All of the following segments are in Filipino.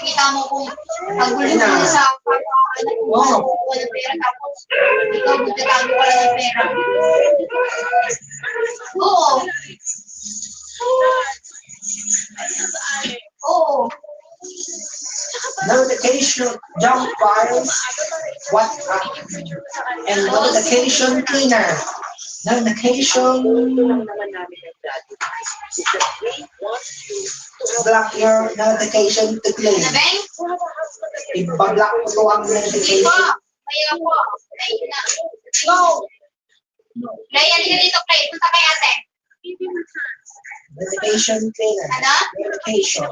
makikita mo kung nagulo mo sa pagkakanak mo, kukuha ng pera, tapos ikaw magtatago ka lang ng pera. Oo. Oo. Notification jump files, WhatsApp, and notification cleaner. Notification. Block your notification to clean. Iba-block mo to ang notification. Kaya po. Ayun na. No. Play, halika dito, Play. Punta kay ate. Notification cleaner. Ano? Notification.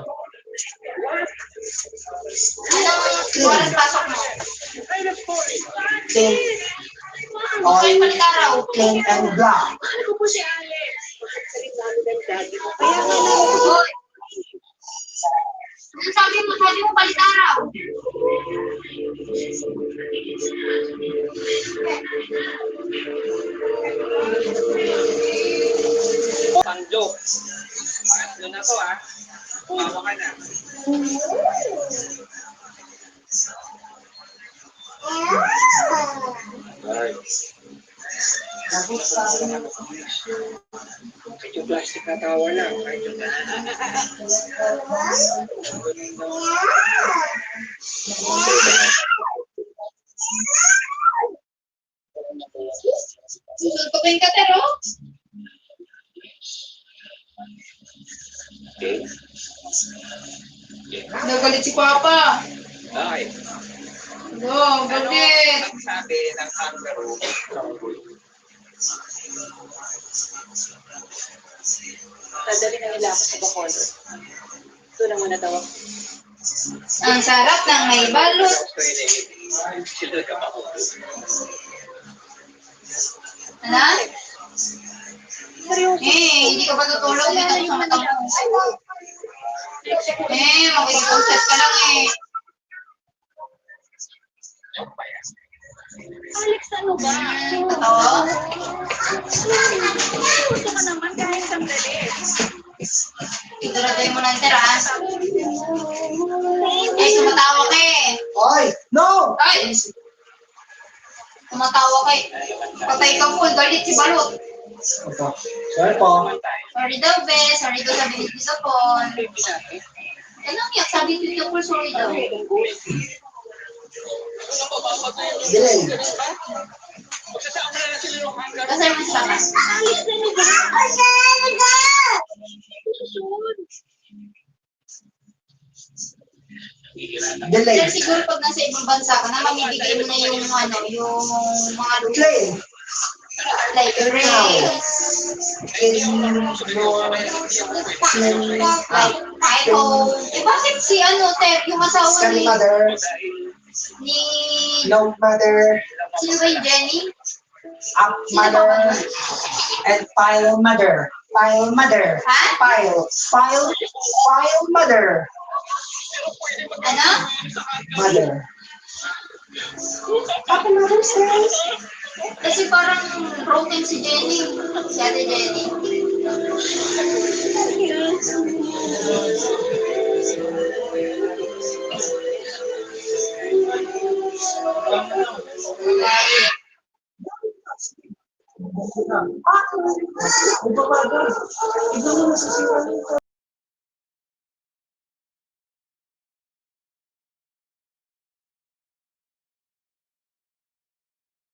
Anong oras pasok mo? Clean. Okay, palit araw. Clean and block. Ano po si Alex? Sabi ng daddy ko. Hoy. Sabi mo palit araw. Pangjo. Ano na to ah? Bawa ka na. Medyo plastic na tawa lang. Susuntukin ka, Tero. Okay. Nagalit si Papa. Bakit? No, bakit? Ang sabi ng kangaroo. Dadali na nila ako sa Bacolod. Ito na muna daw ako. Ang sarap ng may balot. Sila ka pa. Ano? Hindi ka pa tutulog dito sa mata mo. Makikipag-chat ka lang eh. Alex, ano ba? Totoo? Gusto ka naman kahit sandali. Ituraday mo ng teras. Tumatawa ka eh. Oy! No! Ay! Tumatawa ka eh. Patay ka full, galit si Balot. Ito. Sorry po. Sorry daw, be. Sorry daw sa bilis nito po. Anong yak? Sabi dito po, sorry daw. Delay. Kasi mo sa takas. Alex, ano ba? Delay. Pero siguro pag nasa ibang bansa ka na, mamibigay mo na yung ano, yung mga Play. like race, In your like iPhone. Eh bakit si ano, Tep, yung asawa Scan ni, mother. ni, No mother. sino ba yung Jenny? Up mother. And file mother. File mother. Ha? File mother. Ano? Mother. Papa mother's day. Kasi parang broken si Jenny. Si Ate Jenny. Ah! Iba pa ba? Iba mo na sa